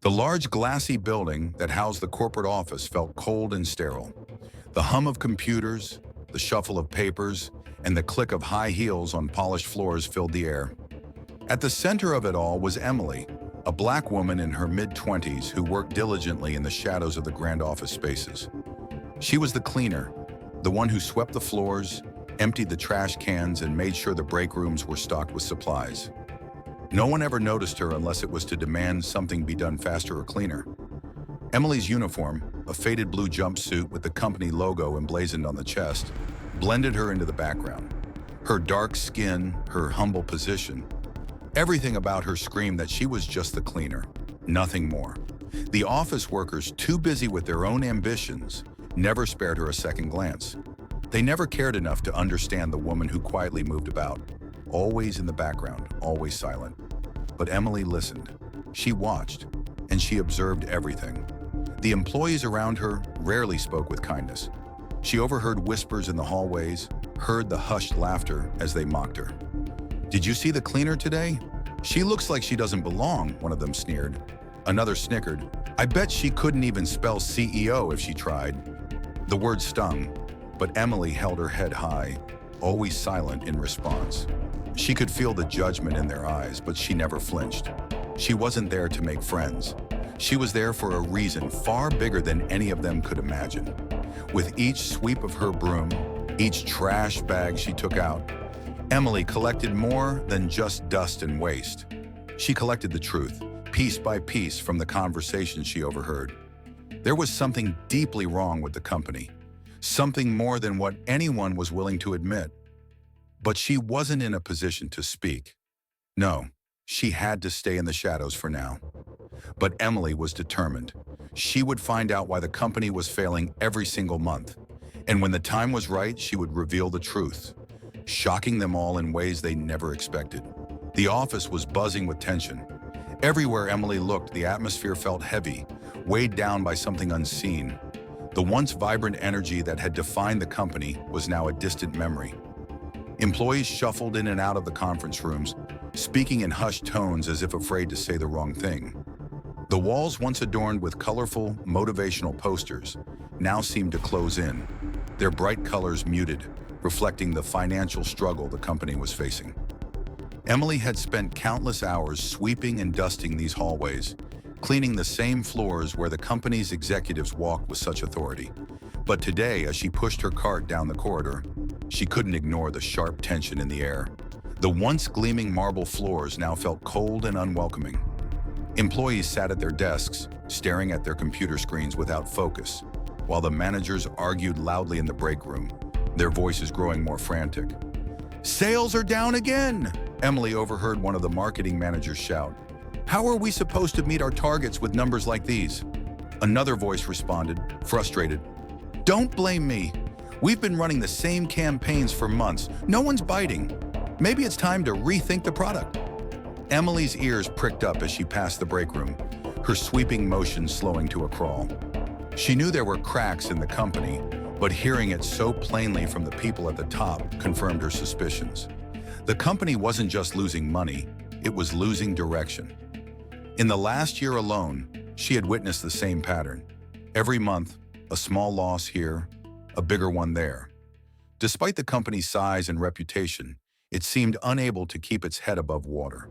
The large glassy building that housed the corporate office felt cold and sterile. The hum of computers, the shuffle of papers, and the click of high heels on polished floors filled the air. At the center of it all was Emily, a black woman in her mid-20s who worked diligently in the shadows of the grand office spaces. She was the cleaner, the one who swept the floors, emptied the trash cans, and made sure the break rooms were stocked with supplies. No one ever noticed her unless it was to demand something be done faster or cleaner. Emily's uniform, a faded blue jumpsuit with the company logo emblazoned on the chest, blended her into the background. Her dark skin, her humble position, everything about her screamed that she was just the cleaner, nothing more. The office workers, too busy with their own ambitions, never spared her a second glance. They never cared enough to understand the woman who quietly moved about, always in the background, always silent. But Emily listened. She watched, and she observed everything. The employees around her rarely spoke with kindness. She overheard whispers in the hallways, heard the hushed laughter as they mocked her. "Did you see the cleaner today? She looks like she doesn't belong," one of them sneered. Another snickered. "I bet she couldn't even spell CEO if she tried." The word stung, but Emily held her head high, always silent in response. She could feel the judgment in their eyes, but she never flinched. She wasn't there to make friends. She was there for a reason far bigger than any of them could imagine. With each sweep of her broom, each trash bag she took out, Emily collected more than just dust and waste. She collected the truth, piece by piece, from the conversations she overheard. There was something deeply wrong with the company, something more than what anyone was willing to admit. But she wasn't in a position to speak. No, she had to stay in the shadows for now. But Emily was determined. She would find out why the company was failing every single month. And when the time was right, she would reveal the truth, shocking them all in ways they never expected. The office was buzzing with tension. Everywhere Emily looked, the atmosphere felt heavy, weighed down by something unseen. The once vibrant energy that had defined the company was now a distant memory. Employees shuffled in and out of the conference rooms, speaking in hushed tones as if afraid to say the wrong thing. The walls, once adorned with colorful, motivational posters, now seemed to close in, their bright colors muted, reflecting the financial struggle the company was facing. Emily had spent countless hours sweeping and dusting these hallways, cleaning the same floors where the company's executives walked with such authority. But today, as she pushed her cart down the corridor, she couldn't ignore the sharp tension in the air. The once gleaming marble floors now felt cold and unwelcoming. Employees sat at their desks, staring at their computer screens without focus, while the managers argued loudly in the break room, their voices growing more frantic. "Sales are down again!" Emily overheard one of the marketing managers shout. "How are we supposed to meet our targets with numbers like these?" Another voice responded, frustrated. "Don't blame me. We've been running the same campaigns for months. No one's biting. Maybe it's time to rethink the product." Emily's ears pricked up as she passed the break room, her sweeping motion slowing to a crawl. She knew there were cracks in the company, but hearing it so plainly from the people at the top confirmed her suspicions. The company wasn't just losing money, it was losing direction. In the last year alone, she had witnessed the same pattern. Every month, a small loss here, a bigger one there. Despite the company's size and reputation, it seemed unable to keep its head above water.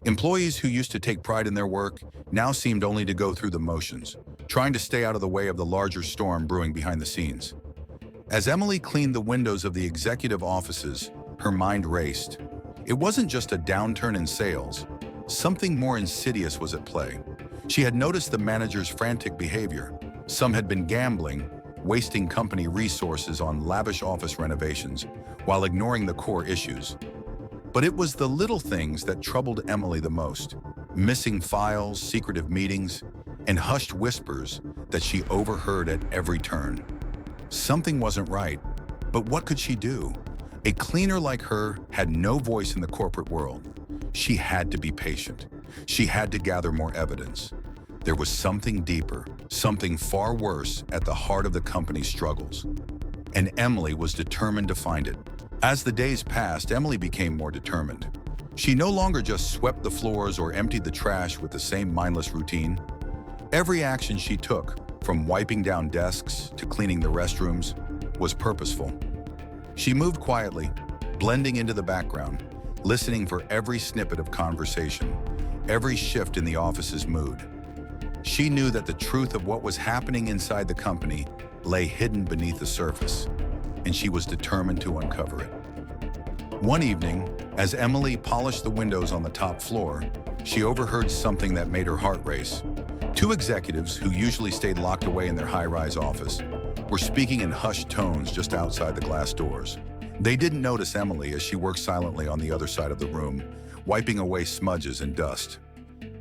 Employees who used to take pride in their work now seemed only to go through the motions, trying to stay out of the way of the larger storm brewing behind the scenes. As Emily cleaned the windows of the executive offices, her mind raced. It wasn't just a downturn in sales. Something more insidious was at play. She had noticed the managers' frantic behavior. Some had been gambling, wasting company resources on lavish office renovations, while ignoring the core issues. But it was the little things that troubled Emily the most. Missing files, secretive meetings, and hushed whispers that she overheard at every turn. Something wasn't right, but what could she do? A cleaner like her had no voice in the corporate world. She had to be patient. She had to gather more evidence. There was something deeper, something far worse at the heart of the company's struggles. And Emily was determined to find it. As the days passed, Emily became more determined. She no longer just swept the floors or emptied the trash with the same mindless routine. Every action she took, from wiping down desks to cleaning the restrooms, was purposeful. She moved quietly, blending into the background, listening for every snippet of conversation, every shift in the office's mood. She knew that the truth of what was happening inside the company lay hidden beneath the surface, and she was determined to uncover it. One evening, as Emily polished the windows on the top floor, she overheard something that made her heart race. Two executives, who usually stayed locked away in their high-rise office, were speaking in hushed tones just outside the glass doors. They didn't notice Emily as she worked silently on the other side of the room, wiping away smudges and dust.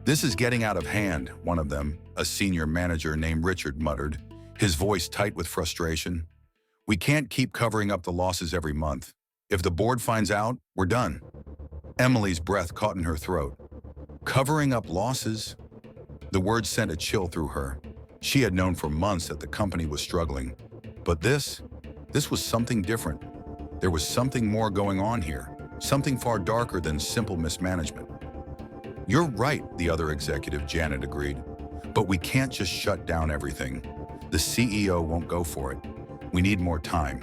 "This is getting out of hand," one of them, a senior manager named Richard, muttered, his voice tight with frustration. "We can't keep covering up the losses every month. If the board finds out, we're done." Emily's breath caught in her throat. Covering up losses? The word sent a chill through her. She had known for months that the company was struggling. But this was something different. There was something more going on here, something far darker than simple mismanagement. "You're right," the other executive, Janet, agreed. "But we can't just shut down everything. The CEO won't go for it. We need more time.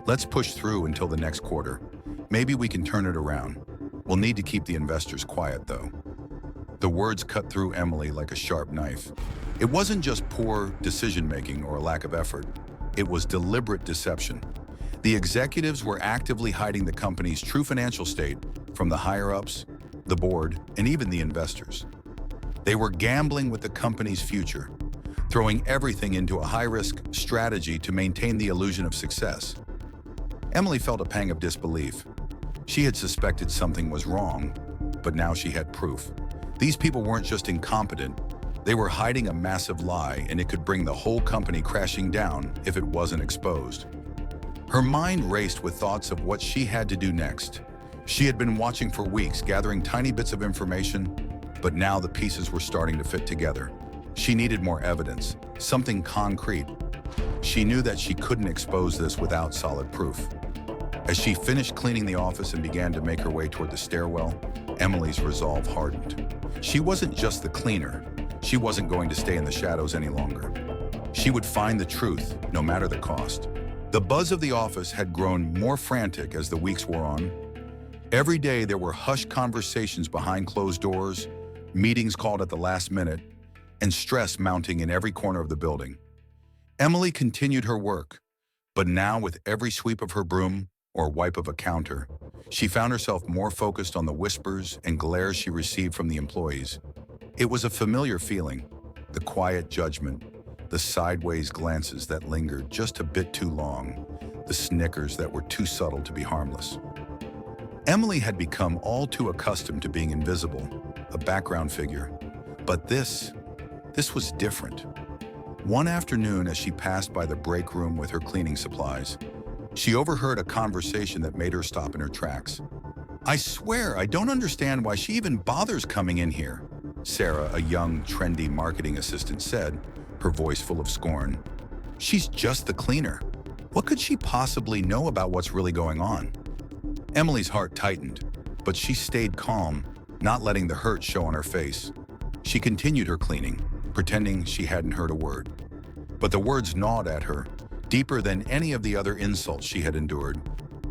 Let's push through until the next quarter. Maybe we can turn it around. We'll need to keep the investors quiet, though." The words cut through Emily like a sharp knife. It wasn't just poor decision-making or a lack of effort. It was deliberate deception. The executives were actively hiding the company's true financial state from the higher-ups, the board, and even the investors. They were gambling with the company's future, throwing everything into a high-risk strategy to maintain the illusion of success. Emily felt a pang of disbelief. She had suspected something was wrong, but now she had proof. These people weren't just incompetent, they were hiding a massive lie, and it could bring the whole company crashing down if it wasn't exposed. Her mind raced with thoughts of what she had to do next. She had been watching for weeks, gathering tiny bits of information, but now the pieces were starting to fit together. She needed more evidence, something concrete. She knew that she couldn't expose this without solid proof. As she finished cleaning the office and began to make her way toward the stairwell, Emily's resolve hardened. She wasn't just the cleaner. She wasn't going to stay in the shadows any longer. She would find the truth, no matter the cost. The buzz of the office had grown more frantic as the weeks wore on. Every day there were hushed conversations behind closed doors, meetings called at the last minute, and stress mounting in every corner of the building. Emily continued her work, but now with every sweep of her broom or wipe of a counter, she found herself more focused on the whispers and glares she received from the employees. It was a familiar feeling, the quiet judgment, the sideways glances that lingered just a bit too long, the snickers that were too subtle to be harmless. Emily had become all too accustomed to being invisible, a background figure. But this was different. One afternoon, as she passed by the break room with her cleaning supplies, she overheard a conversation that made her stop in her tracks. "I swear, I don't understand why she even bothers coming in here," Sarah, a young, trendy marketing assistant, said, her voice full of scorn. "She's just the cleaner. What could she possibly know about what's really going on?" Emily's heart tightened, but she stayed calm, not letting the hurt show on her face. She continued her cleaning, pretending she hadn't heard a word. But the words gnawed at her, deeper than any of the other insults she had endured.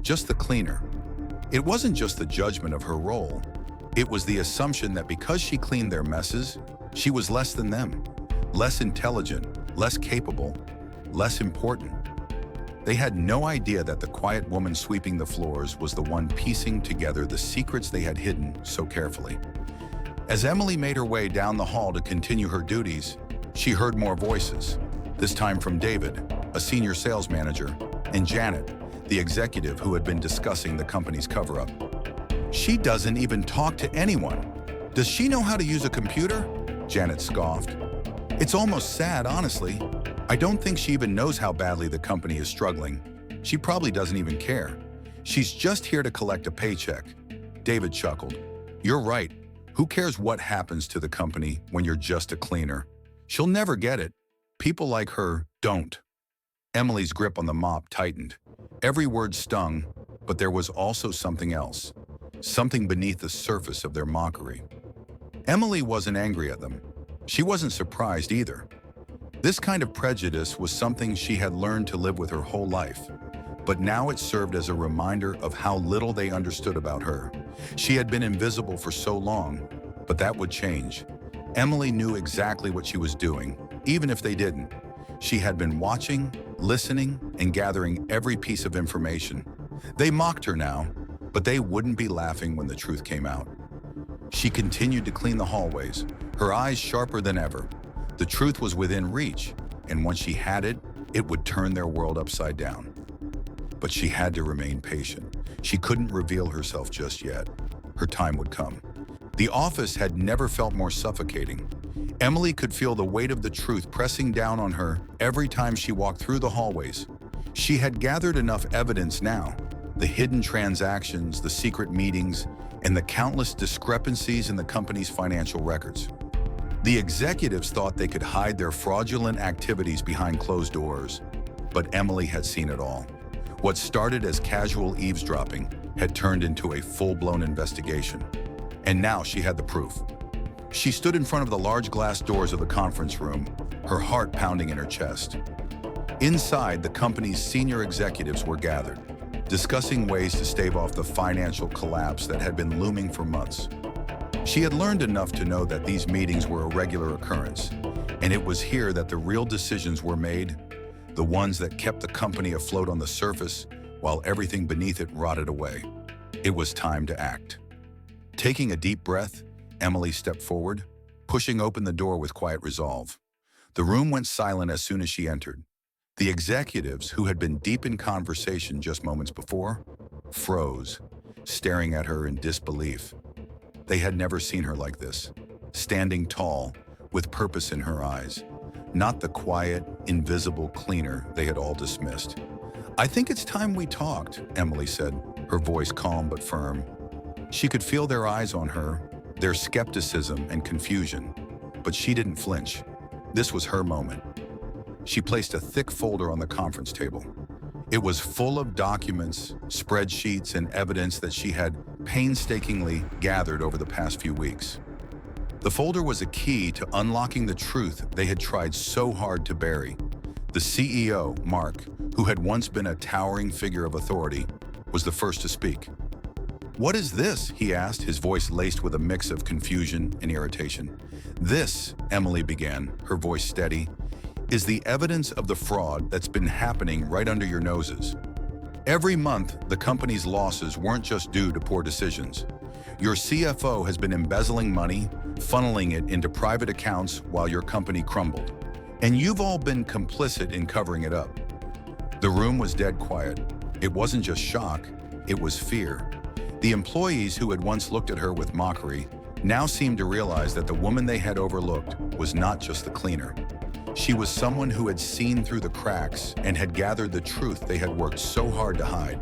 Just the cleaner. It wasn't just the judgment of her role. It was the assumption that because she cleaned their messes, she was less than them, less intelligent, less capable, less important. They had no idea that the quiet woman sweeping the floors was the one piecing together the secrets they had hidden so carefully. As Emily made her way down the hall to continue her duties, she heard more voices, this time from David, a senior sales manager, and Janet, the executive who had been discussing the company's cover-up. "She doesn't even talk to anyone. Does she know how to use a computer?" Janet scoffed. "It's almost sad, honestly. I don't think she even knows how badly the company is struggling. She probably doesn't even care. She's just here to collect a paycheck." David chuckled. "You're right. Who cares what happens to the company when you're just a cleaner? She'll never get it. People like her don't." Emily's grip on the mop tightened. Every word stung, but there was also something else, something beneath the surface of their mockery. Emily wasn't angry at them. She wasn't surprised either. This kind of prejudice was something she had learned to live with her whole life, but now it served as a reminder of how little they understood about her. She had been invisible for so long, but that would change. Emily knew exactly what she was doing, even if they didn't. She had been watching, listening, and gathering every piece of information. They mocked her now, but they wouldn't be laughing when the truth came out. She continued to clean the hallways, her eyes sharper than ever. The truth was within reach, and once she had it, it would turn their world upside down. But she had to remain patient. She couldn't reveal herself just yet. Her time would come. The office had never felt more suffocating. Emily could feel the weight of the truth pressing down on her every time she walked through the hallways. She had gathered enough evidence now, the hidden transactions, the secret meetings, and the countless discrepancies in the company's financial records. The executives thought they could hide their fraudulent activities behind closed doors, but Emily had seen it all. What started as casual eavesdropping had turned into a full-blown investigation. And now she had the proof. She stood in front of the large glass doors of the conference room, her heart pounding in her chest. Inside, the company's senior executives were gathered, discussing ways to stave off the financial collapse that had been looming for months. She had learned enough to know that these meetings were a regular occurrence, and it was here that the real decisions were made, the ones that kept the company afloat on the surface while everything beneath it rotted away. It was time to act. Taking a deep breath, Emily stepped forward, pushing open the door with quiet resolve. The room went silent as soon as she entered. The executives, who had been deep in conversation just moments before, froze, staring at her in disbelief. They had never seen her like this, standing tall, with purpose in her eyes, not the quiet, invisible cleaner they had all dismissed. "I think it's time we talked," Emily said, her voice calm but firm. She could feel their eyes on her, their skepticism and confusion, but she didn't flinch. This was her moment. She placed a thick folder on the conference table. It was full of documents, spreadsheets, and evidence that she had painstakingly gathered over the past few weeks. The folder was a key to unlocking the truth they had tried so hard to bury. The CEO, Mark, who had once been a towering figure of authority, was the first to speak. "What is this?" he asked, his voice laced with a mix of confusion and irritation. "This," Emily began, her voice steady, "is the evidence of the fraud that's been happening right under your noses. Every month, the company's losses weren't just due to poor decisions. Your CFO has been embezzling money, funneling it into private accounts while your company crumbled. And you've all been complicit in covering it up." The room was dead quiet. It wasn't just shock, it was fear. The employees who had once looked at her with mockery now seemed to realize that the woman they had overlooked was not just the cleaner. She was someone who had seen through the cracks and had gathered the truth they had worked so hard to hide.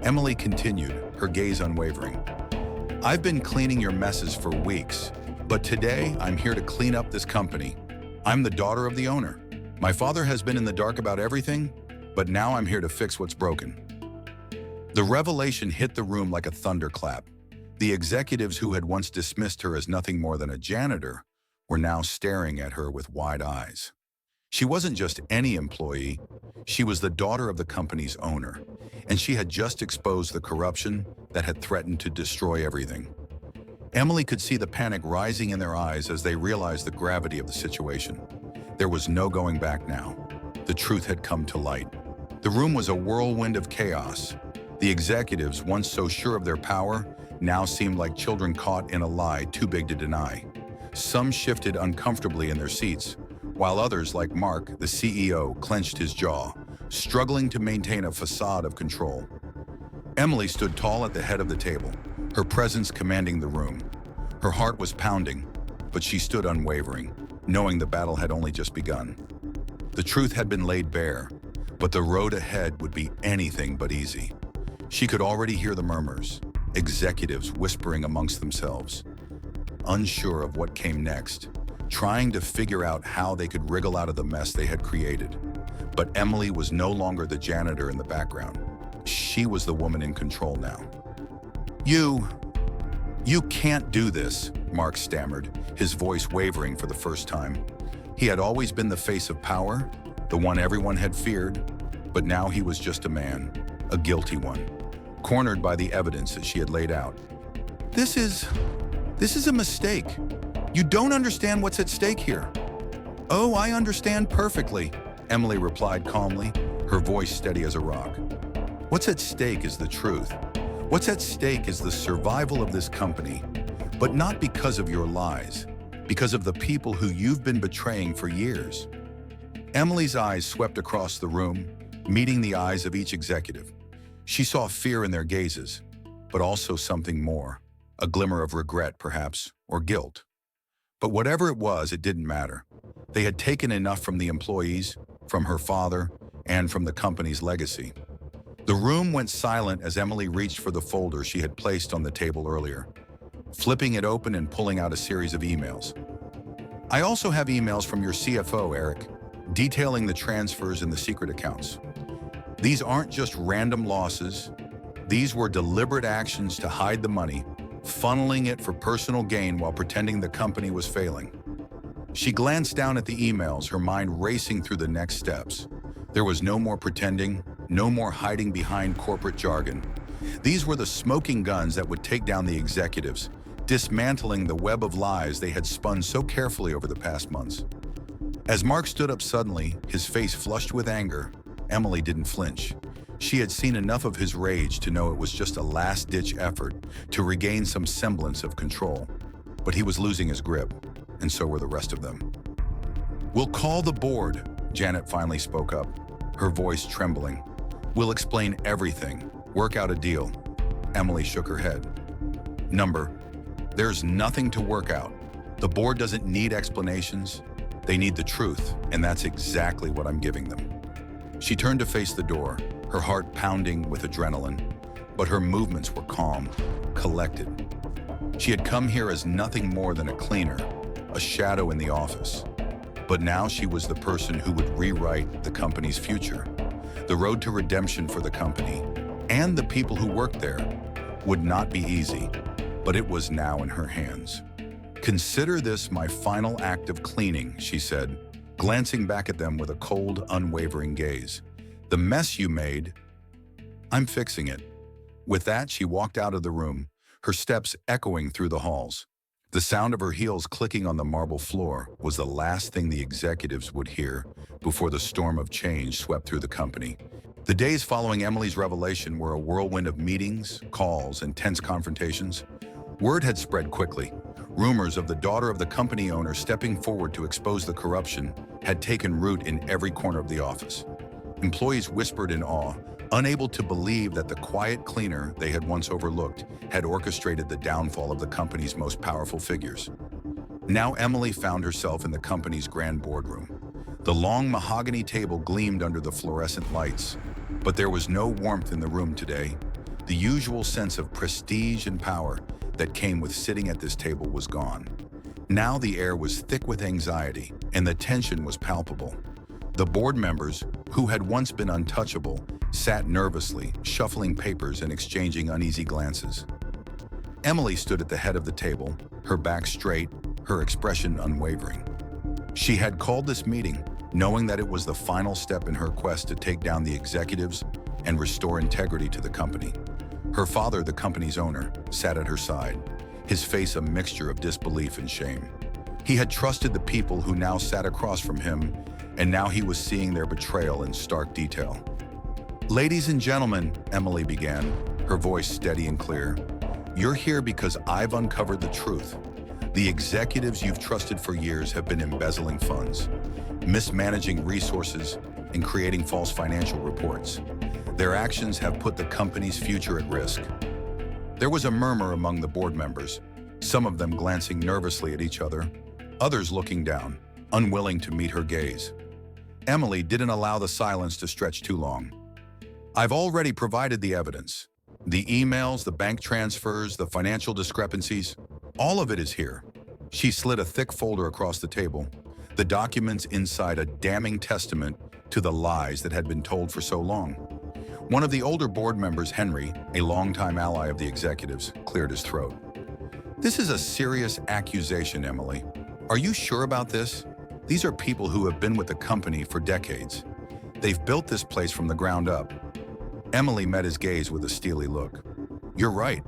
Emily continued, her gaze unwavering. "I've been cleaning your messes for weeks, but today I'm here to clean up this company. I'm the daughter of the owner. My father has been in the dark about everything, but now I'm here to fix what's broken." The revelation hit the room like a thunderclap. The executives who had once dismissed her as nothing more than a janitor were now staring at her with wide eyes. She wasn't just any employee, she was the daughter of the company's owner, and she had just exposed the corruption that had threatened to destroy everything. Emily could see the panic rising in their eyes as they realized the gravity of the situation. There was no going back now. The truth had come to light. The room was a whirlwind of chaos. The executives, once so sure of their power, now seemed like children caught in a lie too big to deny. Some shifted uncomfortably in their seats, while others, like Mark, the CEO, clenched his jaw, struggling to maintain a facade of control. Emily stood tall at the head of the table, her presence commanding the room. Her heart was pounding, but she stood unwavering, knowing the battle had only just begun. The truth had been laid bare, but the road ahead would be anything but easy. She could already hear the murmurs, executives whispering amongst themselves, unsure of what came next, trying to figure out how they could wriggle out of the mess they had created. But Emily was no longer the janitor in the background. She was the woman in control now. "You can't do this," Mark stammered, his voice wavering for the first time. He had always been the face of power, the one everyone had feared, but now he was just a man, a guilty one, cornered by the evidence that she had laid out. This is a mistake. You don't understand what's at stake here." "Oh, I understand perfectly," Emily replied calmly, her voice steady as a rock. "What's at stake is the truth. What's at stake is the survival of this company, but not because of your lies, because of the people who you've been betraying for years." Emily's eyes swept across the room, meeting the eyes of each executive. She saw fear in their gazes, but also something more, a glimmer of regret perhaps, or guilt. But whatever it was, it didn't matter. They had taken enough from the employees, from her father, and from the company's legacy. The room went silent as Emily reached for the folder she had placed on the table earlier, flipping it open and pulling out a series of emails. "I also have emails from your CFO, Eric, detailing the transfers and the secret accounts. These aren't just random losses. These were deliberate actions to hide the money, funneling it for personal gain while pretending the company was failing." She glanced down at the emails, her mind racing through the next steps. There was no more pretending, no more hiding behind corporate jargon. These were the smoking guns that would take down the executives, dismantling the web of lies they had spun so carefully over the past months. As Mark stood up suddenly, his face flushed with anger, Emily didn't flinch. She had seen enough of his rage to know it was just a last-ditch effort to regain some semblance of control. But he was losing his grip, and so were the rest of them. "We'll call the board," Janet finally spoke up, her voice trembling. "We'll explain everything, work out a deal." Emily shook her head. "Number, there's nothing to work out. The board doesn't need explanations. They need the truth, and that's exactly what I'm giving them." She turned to face the door, her heart pounding with adrenaline, but her movements were calm, collected. She had come here as nothing more than a cleaner, a shadow in the office. But now she was the person who would rewrite the company's future. The road to redemption for the company, and the people who worked there, would not be easy, but it was now in her hands. "Consider this my final act of cleaning," she said, glancing back at them with a cold, unwavering gaze. "The mess you made, I'm fixing it." With that, she walked out of the room, her steps echoing through the halls. The sound of her heels clicking on the marble floor was the last thing the executives would hear before the storm of change swept through the company. The days following Emily's revelation were a whirlwind of meetings, calls, and tense confrontations. Word had spread quickly. Rumors of the daughter of the company owner stepping forward to expose the corruption had taken root in every corner of the office. Employees whispered in awe, unable to believe that the quiet cleaner they had once overlooked had orchestrated the downfall of the company's most powerful figures. Now Emily found herself in the company's grand boardroom. The long mahogany table gleamed under the fluorescent lights, but there was no warmth in the room today. The usual sense of prestige and power that came with sitting at this table was gone. Now the air was thick with anxiety, and the tension was palpable. The board members, who had once been untouchable, sat nervously, shuffling papers and exchanging uneasy glances. Emily stood at the head of the table, her back straight, her expression unwavering. She had called this meeting, knowing that it was the final step in her quest to take down the executives and restore integrity to the company. Her father, the company's owner, sat at her side, his face a mixture of disbelief and shame. He had trusted the people who now sat across from him, and now he was seeing their betrayal in stark detail. "Ladies and gentlemen," Emily began, her voice steady and clear, "you're here because I've uncovered the truth. The executives you've trusted for years have been embezzling funds, mismanaging resources, and creating false financial reports. Their actions have put the company's future at risk." There was a murmur among the board members, some of them glancing nervously at each other, others looking down, unwilling to meet her gaze. Emily didn't allow the silence to stretch too long. "I've already provided the evidence. The emails, the bank transfers, the financial discrepancies, all of it is here." She slid a thick folder across the table, the documents inside a damning testament to the lies that had been told for so long. One of the older board members, Henry, a longtime ally of the executives, cleared his throat. This is a serious accusation, Emily. Are you sure about this? These are people who have been with the company for decades. They've built this place from the ground up. Emily met his gaze with a steely look. You're right.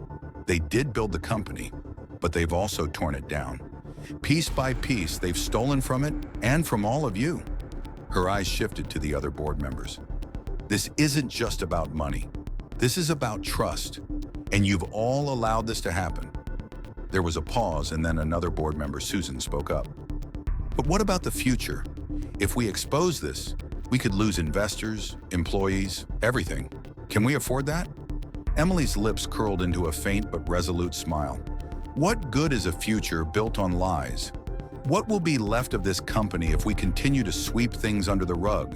They did build the company, but they've also torn it down. Piece by piece, they've stolen from it and from all of you. Her eyes shifted to the other board members. This isn't just about money. This is about trust, and you've all allowed this to happen. There was a pause, and then another board member, Susan, spoke up. But what about the future? If we expose this, we could lose investors, employees, everything. Can we afford that? Emily's lips curled into a faint but resolute smile. What good is a future built on lies? What will be left of this company if we continue to sweep things under the rug?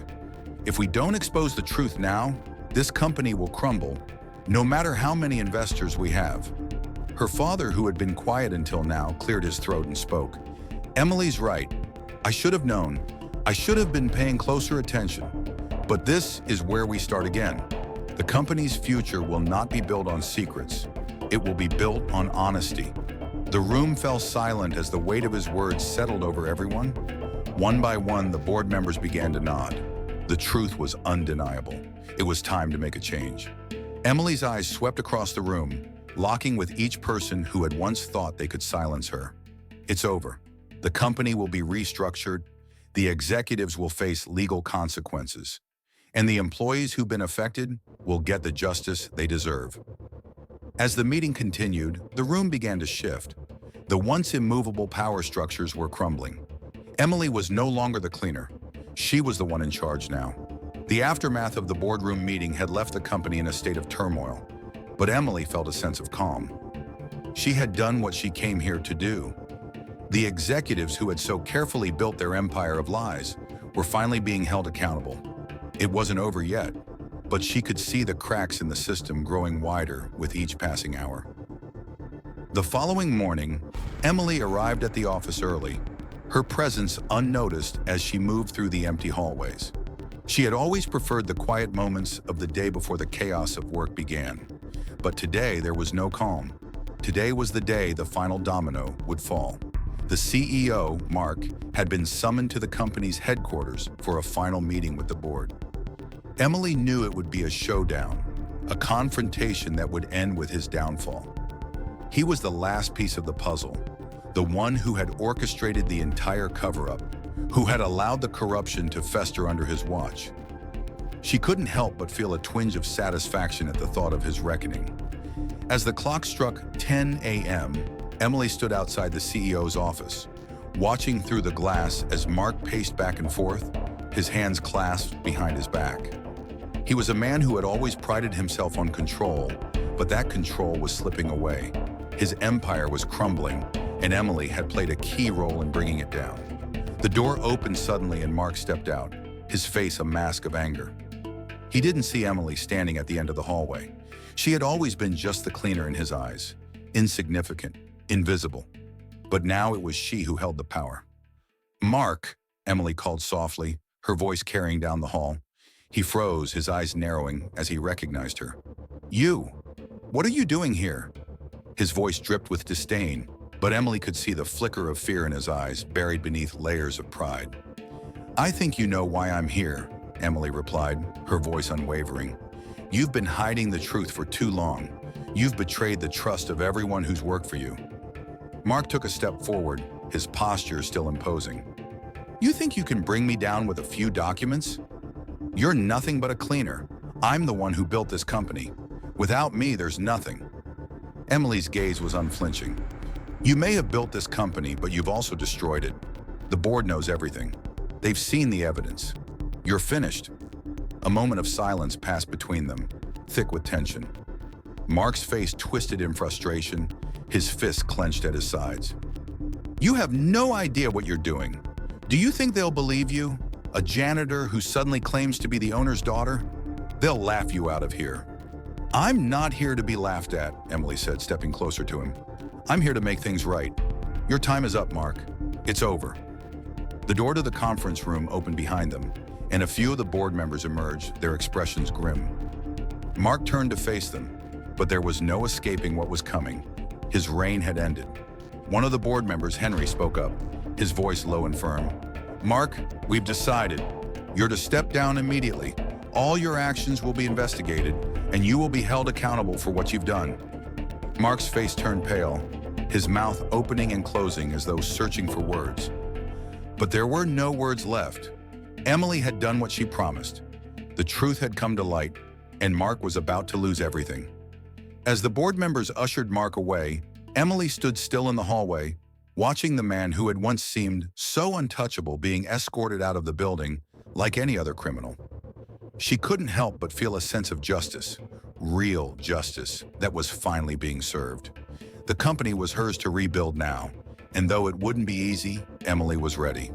If we don't expose the truth now, this company will crumble, no matter how many investors we have. Her father, who had been quiet until now, cleared his throat and spoke. Emily's right. I should have known. I should have been paying closer attention. But this is where we start again. The company's future will not be built on secrets. It will be built on honesty. The room fell silent as the weight of his words settled over everyone. One by one, the board members began to nod. The truth was undeniable. It was time to make a change. Emily's eyes swept across the room, locking with each person who had once thought they could silence her. It's over. The company will be restructured, the executives will face legal consequences, and the employees who've been affected will get the justice they deserve. As the meeting continued, the room began to shift. The once immovable power structures were crumbling. Emily was no longer the cleaner. She was the one in charge now. The aftermath of the boardroom meeting had left the company in a state of turmoil, but Emily felt a sense of calm. She had done what she came here to do. The executives who had so carefully built their empire of lies were finally being held accountable. It wasn't over yet, but she could see the cracks in the system growing wider with each passing hour. The following morning, Emily arrived at the office early, her presence unnoticed as she moved through the empty hallways. She had always preferred the quiet moments of the day before the chaos of work began. But today there was no calm. Today was the day the final domino would fall. The CEO, Mark, had been summoned to the company's headquarters for a final meeting with the board. Emily knew it would be a showdown, a confrontation that would end with his downfall. He was the last piece of the puzzle, the one who had orchestrated the entire cover-up, who had allowed the corruption to fester under his watch. She couldn't help but feel a twinge of satisfaction at the thought of his reckoning. As the clock struck 10 a.m., Emily stood outside the CEO's office, watching through the glass as Mark paced back and forth, his hands clasped behind his back. He was a man who had always prided himself on control, but that control was slipping away. His empire was crumbling, and Emily had played a key role in bringing it down. The door opened suddenly and Mark stepped out, his face a mask of anger. He didn't see Emily standing at the end of the hallway. She had always been just the cleaner in his eyes, insignificant, invisible. But now it was she who held the power. "Mark," Emily called softly, her voice carrying down the hall. He froze, his eyes narrowing as he recognized her. "You? What are you doing here?" His voice dripped with disdain, but Emily could see the flicker of fear in his eyes, buried beneath layers of pride. "I think you know why I'm here," Emily replied, her voice unwavering. "You've been hiding the truth for too long. You've betrayed the trust of everyone who's worked for you." Mark took a step forward, his posture still imposing. "You think you can bring me down with a few documents? You're nothing but a cleaner. I'm the one who built this company. Without me, there's nothing." Emily's gaze was unflinching. "You may have built this company, but you've also destroyed it. The board knows everything. They've seen the evidence. You're finished." A moment of silence passed between them, thick with tension. Mark's face twisted in frustration, his fists clenched at his sides. "You have no idea what you're doing. Do you think they'll believe you? A janitor who suddenly claims to be the owner's daughter? They'll laugh you out of here." "I'm not here to be laughed at," Emily said, stepping closer to him. "I'm here to make things right. Your time is up, Mark. It's over." The door to the conference room opened behind them, and a few of the board members emerged, their expressions grim. Mark turned to face them, but there was no escaping what was coming. His reign had ended. One of the board members, Henry, spoke up, his voice low and firm. "Mark, we've decided. You're to step down immediately. All your actions will be investigated, and you will be held accountable for what you've done." Mark's face turned pale, his mouth opening and closing as though searching for words. But there were no words left. Emily had done what she promised. The truth had come to light, and Mark was about to lose everything. As the board members ushered Mark away, Emily stood still in the hallway, watching the man who had once seemed so untouchable being escorted out of the building like any other criminal. She couldn't help but feel a sense of justice, real justice, that was finally being served. The company was hers to rebuild now, and though it wouldn't be easy, Emily was ready.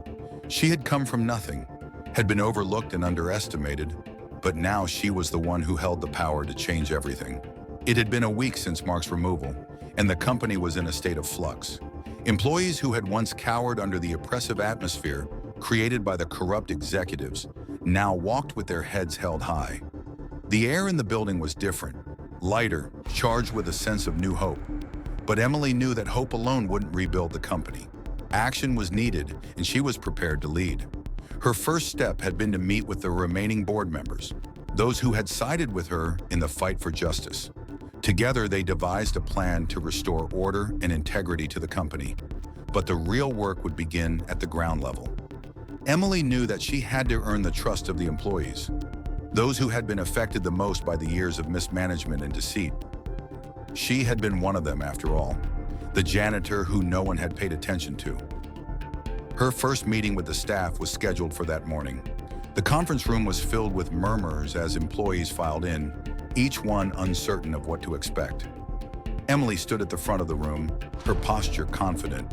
She had come from nothing, had been overlooked and underestimated, but now she was the one who held the power to change everything. It had been a week since Mark's removal, and the company was in a state of flux. Employees who had once cowered under the oppressive atmosphere created by the corrupt executives now walked with their heads held high. The air in the building was different, lighter, charged with a sense of new hope. But Emily knew that hope alone wouldn't rebuild the company. Action was needed, and she was prepared to lead. Her first step had been to meet with the remaining board members, those who had sided with her in the fight for justice. Together, they devised a plan to restore order and integrity to the company. But the real work would begin at the ground level. Emily knew that she had to earn the trust of the employees, those who had been affected the most by the years of mismanagement and deceit. She had been one of them, after all, the janitor who no one had paid attention to. Her first meeting with the staff was scheduled for that morning. The conference room was filled with murmurs as employees filed in, each one uncertain of what to expect. Emily stood at the front of the room, her posture confident,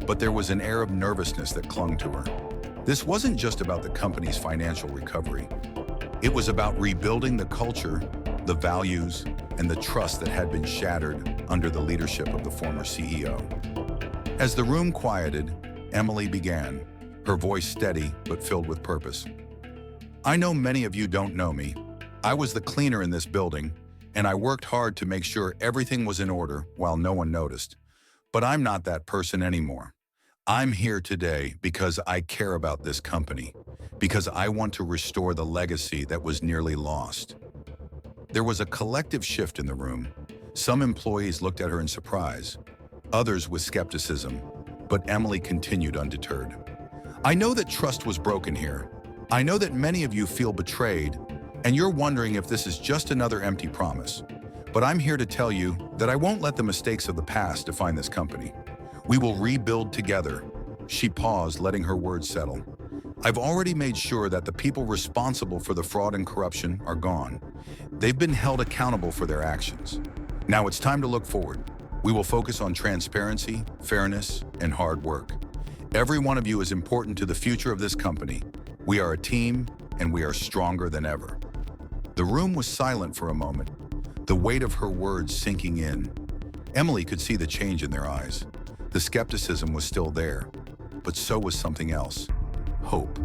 but there was an air of nervousness that clung to her. This wasn't just about the company's financial recovery. It was about rebuilding the culture, the values, and the trust that had been shattered under the leadership of the former CEO. As the room quieted, Emily began, her voice steady but filled with purpose. "I know many of you don't know me. I was the cleaner in this building, and I worked hard to make sure everything was in order while no one noticed. But I'm not that person anymore. I'm here today because I care about this company, because I want to restore the legacy that was nearly lost." There was a collective shift in the room. Some employees looked at her in surprise, others with skepticism, but Emily continued undeterred. "I know that trust was broken here. I know that many of you feel betrayed, and you're wondering if this is just another empty promise. But I'm here to tell you that I won't let the mistakes of the past define this company. We will rebuild together." She paused, letting her words settle. "I've already made sure that the people responsible for the fraud and corruption are gone. They've been held accountable for their actions. Now it's time to look forward. We will focus on transparency, fairness, and hard work. Every one of you is important to the future of this company. We are a team, and we are stronger than ever." The room was silent for a moment, the weight of her words sinking in. Emily could see the change in their eyes. The skepticism was still there, but so was something else: hope.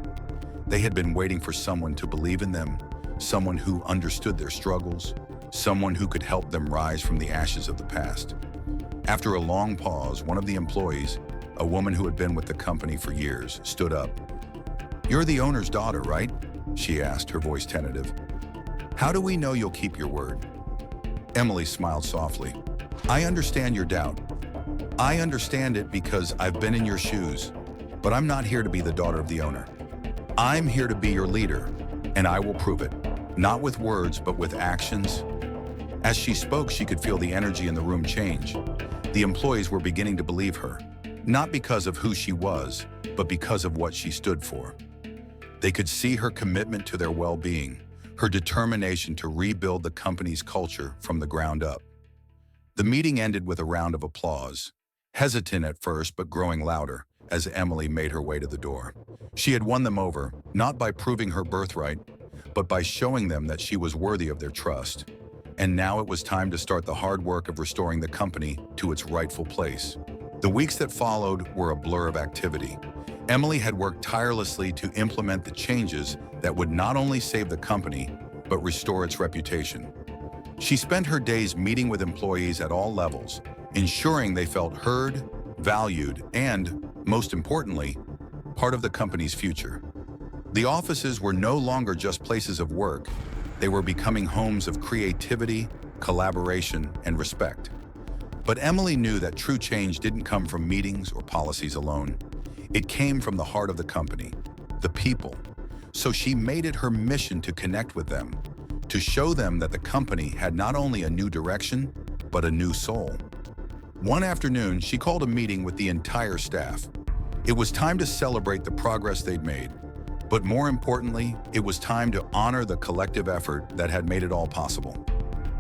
They had been waiting for someone to believe in them, someone who understood their struggles, someone who could help them rise from the ashes of the past. After a long pause, one of the employees, a woman who had been with the company for years, stood up. "You're the owner's daughter, right?" she asked, her voice tentative. "How do we know you'll keep your word?" Emily smiled softly. "I understand your doubt. I understand it because I've been in your shoes, but I'm not here to be the daughter of the owner. I'm here to be your leader, and I will prove it, not with words, but with actions." As she spoke, she could feel the energy in the room change. The employees were beginning to believe her, not because of who she was, but because of what she stood for. They could see her commitment to their well-being, her determination to rebuild the company's culture from the ground up. The meeting ended with a round of applause, hesitant at first but growing louder as Emily made her way to the door. She had won them over, not by proving her birthright, but by showing them that she was worthy of their trust. And now it was time to start the hard work of restoring the company to its rightful place. The weeks that followed were a blur of activity. Emily had worked tirelessly to implement the changes that would not only save the company, but restore its reputation. She spent her days meeting with employees at all levels, ensuring they felt heard, valued, and, most importantly, part of the company's future. The offices were no longer just places of work. They were becoming homes of creativity, collaboration, and respect. But Emily knew that true change didn't come from meetings or policies alone. It came from the heart of the company, the people. So she made it her mission to connect with them, to show them that the company had not only a new direction, but a new soul. One afternoon, she called a meeting with the entire staff. It was time to celebrate the progress they'd made. But more importantly, it was time to honor the collective effort that had made it all possible.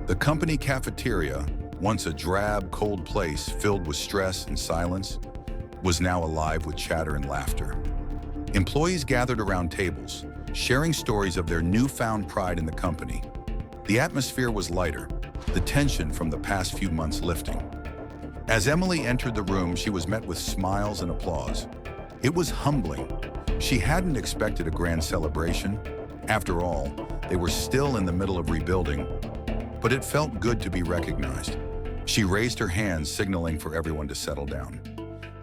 The company cafeteria, once a drab, cold place filled with stress and silence, was now alive with chatter and laughter. Employees gathered around tables, sharing stories of their newfound pride in the company. The atmosphere was lighter, the tension from the past few months lifting. As Emily entered the room, she was met with smiles and applause. It was humbling. She hadn't expected a grand celebration. After all, they were still in the middle of rebuilding, but it felt good to be recognized. She raised her hands, signaling for everyone to settle down.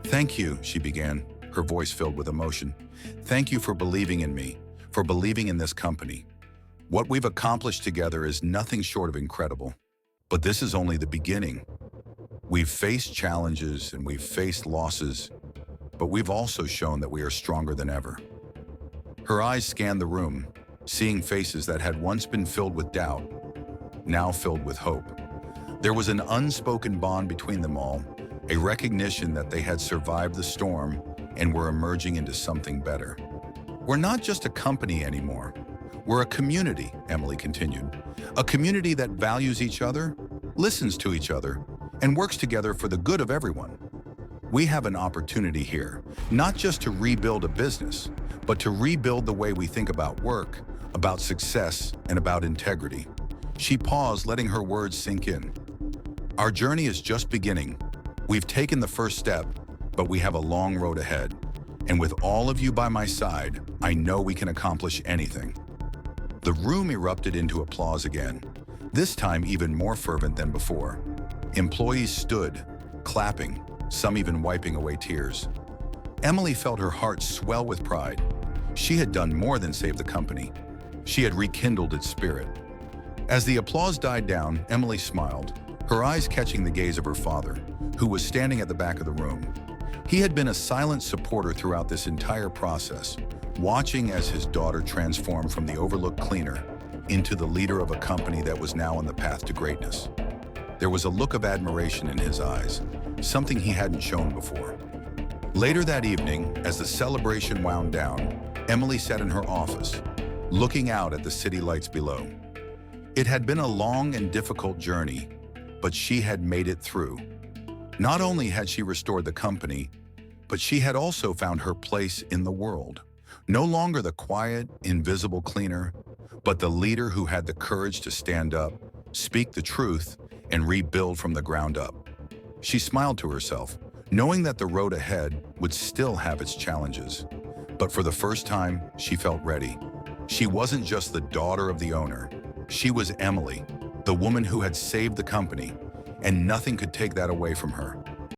"Thank you," she began, her voice filled with emotion. "Thank you for believing in me, for believing in this company. What we've accomplished together is nothing short of incredible. But this is only the beginning. We've faced challenges and we've faced losses, but we've also shown that we are stronger than ever." Her eyes scanned the room, seeing faces that had once been filled with doubt, now filled with hope. There was an unspoken bond between them all, a recognition that they had survived the storm and were emerging into something better. "We're not just a company anymore. We're a community," Emily continued. "A community that values each other, listens to each other, and works together for the good of everyone. We have an opportunity here, not just to rebuild a business, but to rebuild the way we think about work, about success, and about integrity." She paused, letting her words sink in. "Our journey is just beginning. We've taken the first step, but we have a long road ahead. And with all of you by my side, I know we can accomplish anything." The room erupted into applause again, this time even more fervent than before. Employees stood, clapping, some even wiping away tears. Emily felt her heart swell with pride. She had done more than save the company. She had rekindled its spirit. As the applause died down, Emily smiled, her eyes catching the gaze of her father, who was standing at the back of the room. He had been a silent supporter throughout this entire process, watching as his daughter transformed from the overlooked cleaner into the leader of a company that was now on the path to greatness. There was a look of admiration in his eyes, something he hadn't shown before. Later that evening, as the celebration wound down, Emily sat in her office, looking out at the city lights below. It had been a long and difficult journey, but she had made it through. Not only had she restored the company, but she had also found her place in the world. No longer the quiet, invisible cleaner, but the leader who had the courage to stand up, speak the truth, and rebuild from the ground up. She smiled to herself, knowing that the road ahead would still have its challenges. But for the first time, she felt ready. She wasn't just the daughter of the owner. She was Emily, the woman who had saved the company, and nothing could take that away from her.